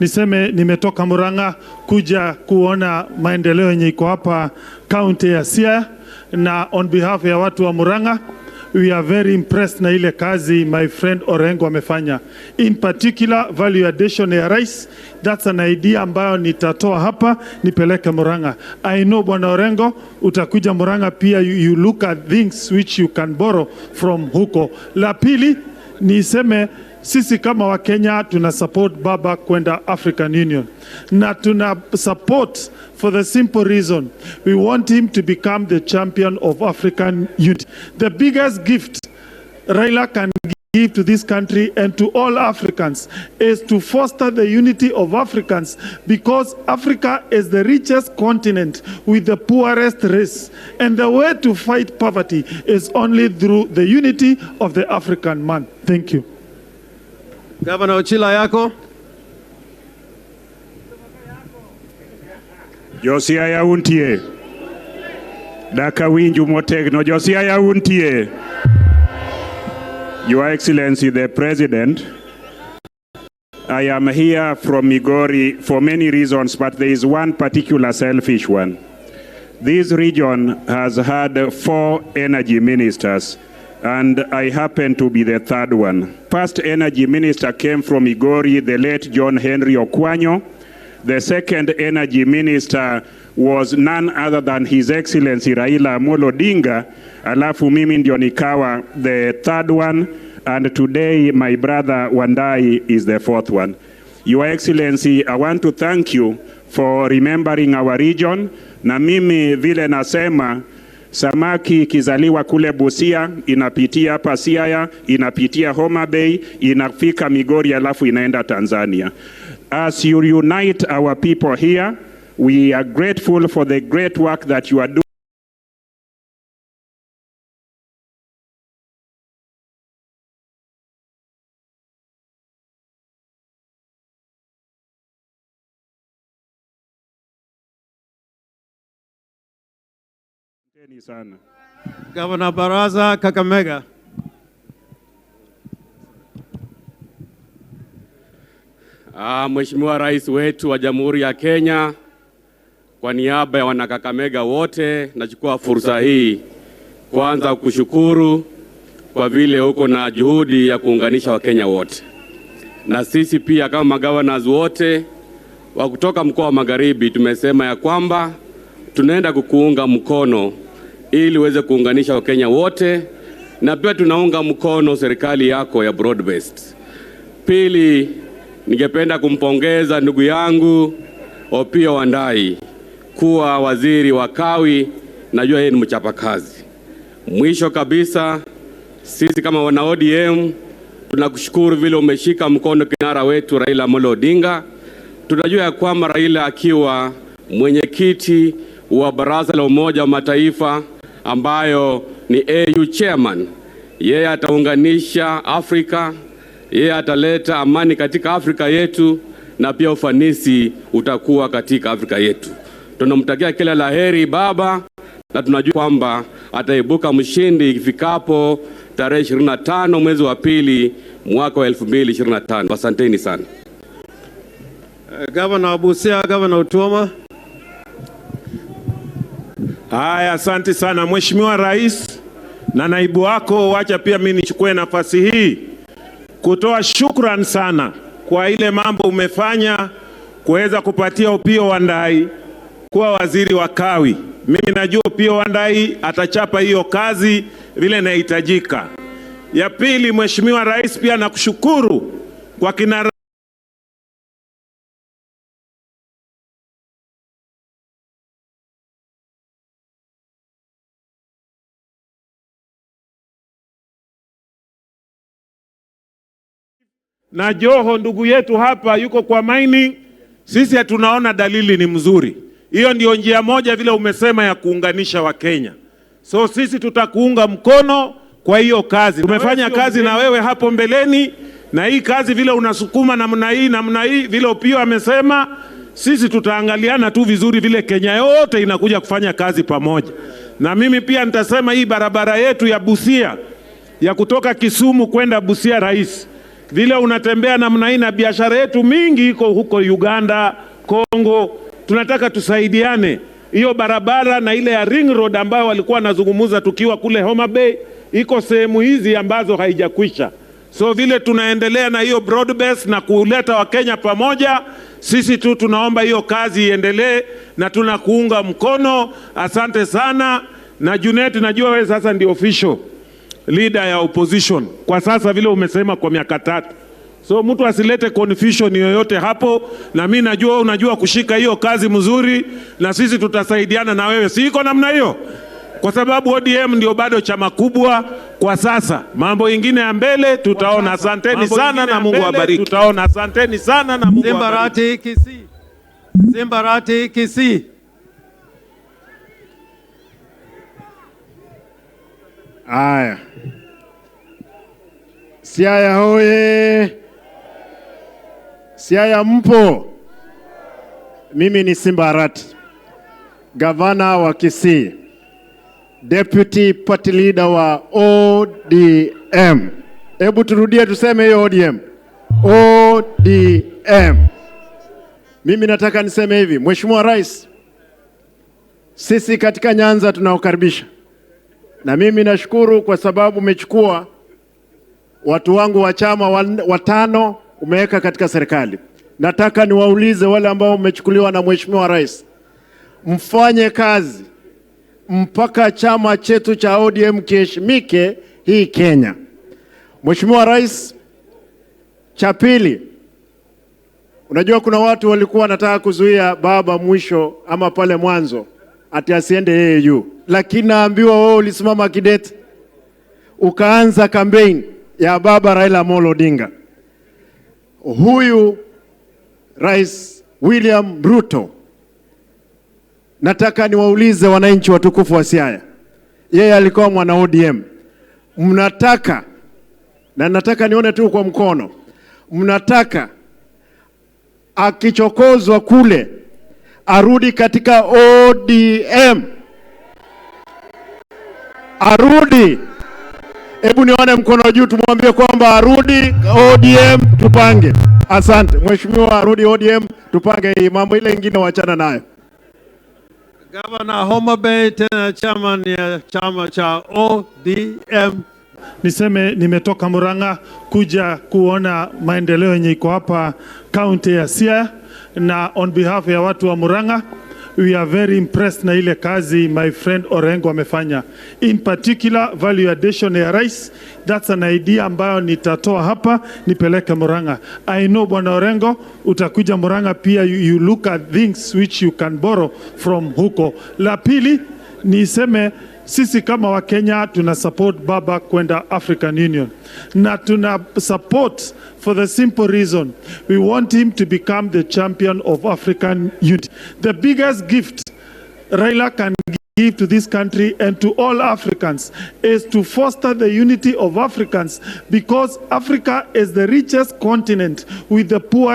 niseme nimetoka Murang'a kuja kuona maendeleo yenye iko hapa county ya Siaya, na on behalf ya watu wa Murang'a, we are very impressed na ile kazi my friend Orengo amefanya. In particular, value addition ya rice, that's an idea ambayo nitatoa hapa nipeleke Murang'a. I know Bwana Orengo utakuja Murang'a pia, you look at things which you can borrow from huko. La pili niseme sisi kama wa Kenya tuna support baba kwenda African Union, na tuna support for the simple reason we want him to become the champion of African unity. The biggest gift Raila can give to this country and to all Africans is to foster the unity of Africans, because Africa is the richest continent with the poorest race, and the way to fight poverty is only through the unity of the African man. Thank you. Governor Ochila yako. Josiaya untie. Daka winju motegno. Josiaya untie. Your Excellency the President, I am here from Migori for many reasons, but there is one particular selfish one. This region has had 4 energy ministers, and I happen to be the 3rd one. First energy minister came from Migori, the late John Henry Okwanyo. The second energy minister was none other than His Excellency Raila Amolo Odinga. Alafu mimi ndio nikawa the 3rd one, and today my brother Wandai is the 4th one. Your Excellency, I want to thank you for remembering our region. Na mimi vile nasema, samaki ikizaliwa kule Busia, inapitia hapa Siaya, inapitia Homa Bay, inafika Migori, alafu inaenda Tanzania. As you unite our people here, we are grateful for the great work that you are doing. Sana. Governor Baraza Kakamega. Mheshimiwa Rais wetu wa Jamhuri ya Kenya, kwa niaba ya wana Kakamega wote, nachukua fursa hii kwanza kushukuru kwa vile uko na juhudi ya kuunganisha Wakenya wote. Na sisi pia kama magavana wote wa kutoka mkoa wa Magharibi tumesema ya kwamba tunaenda kukuunga mkono ili uweze kuunganisha Wakenya wote, na pia tunaunga mkono serikali yako ya broad based. Pili, ningependa kumpongeza ndugu yangu Opiyo Wandayi kuwa waziri wa kawi, najua yeye ni mchapakazi. Mwisho kabisa, sisi kama wana ODM tunakushukuru vile umeshika mkono kinara wetu Raila Amolo Odinga. Tunajua ya kwamba Raila akiwa mwenyekiti wa Baraza la Umoja wa Mataifa ambayo ni AU chairman, yeye ataunganisha Afrika, yeye ataleta amani katika Afrika yetu, na pia ufanisi utakuwa katika Afrika yetu. Tunamtakia kila laheri baba, na tunajua kwamba ataibuka mshindi ifikapo tarehe 25 mwezi wa pili mwaka wa 2025. Asanteni sana. Governor Busia, Governor Otuoma. Haya, asante sana Mheshimiwa Rais na naibu wako. Wacha pia mimi nichukue nafasi hii kutoa shukrani sana kwa ile mambo umefanya kuweza kupatia Opiyo Wandayi kuwa waziri wa kawi. Mimi najua Opiyo Wandayi atachapa hiyo kazi vile inahitajika. Ya pili, Mheshimiwa Rais, pia nakushukuru kwa kinara na Joho ndugu yetu hapa yuko kwa mining. Sisi tunaona dalili ni mzuri. Hiyo ndio njia moja vile umesema ya kuunganisha Wakenya. So sisi tutakuunga mkono kwa hiyo kazi. Tumefanya kazi na wewe hapo mbeleni, na hii kazi vile unasukuma namna hii vile Opiyo amesema, sisi tutaangaliana tu vizuri vile Kenya yote inakuja kufanya kazi pamoja. Na mimi pia nitasema hii barabara yetu ya Busia ya kutoka Kisumu kwenda Busia Rais, Vile unatembea namna hii na biashara yetu mingi iko huko Uganda, Kongo, tunataka tusaidiane. Hiyo barabara na ile ya Ring Road ambayo walikuwa wanazungumza tukiwa kule Homa Bay, iko sehemu hizi ambazo haijakwisha. So vile tunaendelea na hiyo broad base na kuleta Wakenya pamoja, sisi tu tunaomba hiyo kazi iendelee na tunakuunga mkono. Asante sana. Na Junet, najua wewe sasa ndio official leader ya opposition kwa sasa vile umesema kwa miaka 3. So mtu asilete confusion yoyote hapo, na mimi najua unajua kushika hiyo kazi mzuri, na sisi tutasaidiana na wewe. Si iko namna hiyo? Kwa sababu ODM ndio bado chama kubwa kwa sasa. Mambo ingine ya mbele tutaona. Asanteni sana na Mungu awabariki. Tutaona. Asanteni sana na Mungu awabariki. Simbarati Kisii. Simbarati Kisii. Aya. Siaya hoye. Siaya mpo. Mimi ni Simbarati, gavana wa Kisii, deputy party leader wa ODM. Hebu turudie tuseme hiyo ODM. ODM. Mimi nataka niseme hivi, Mheshimiwa Rais, sisi katika Nyanza tunaokaribisha. Na mimi nashukuru kwa sababu umechukua watu wangu wa chama 5 umeweka katika serikali. Nataka niwaulize wale ambao umechukuliwa na Mheshimiwa Rais, mfanye kazi mpaka chama chetu cha ODM kiheshimike hii Kenya. Mheshimiwa Rais, cha pili, unajua kuna watu walikuwa wanataka kuzuia baba mwisho ama pale mwanzo ati asiende AU, lakini naambiwa wewe ulisimama kidete ukaanza campaign ya baba Raila Amolo Odinga. Huyu Rais William Ruto, nataka niwaulize wananchi watukufu wa Siaya, yeye alikuwa mwana ODM. Mnataka, na nataka nione tu kwa mkono, mnataka akichokozwa kule arudi katika ODM? Arudi? Hebu nione mkono juu tumwambie kwamba arudi ODM tupange. Asante. Mheshimiwa, arudi ODM tupange hii mambo, ile ingine wachana nayo. Governor Homa Bay, tena chairman ya chama cha ODM. Niseme nimetoka Murang'a kuja kuona maendeleo yenye iko hapa county ya Siaya, na on behalf ya watu wa Murang'a, we are very impressed na ile kazi my friend Orengo amefanya. In particular, value addition ya rice, that's an idea ambayo nitatoa hapa nipeleke Murang'a. I know Bwana Orengo utakuja Murang'a pia, you look at things which you can borrow from huko. La pili, niseme sisi kama wa Kenya tuna support baba kwenda African Union, na tuna support for the simple reason we want him to become the champion of African unity. The biggest gift Raila can give to this country and to all Africans is to foster the unity of Africans, because Africa is the richest continent with the poor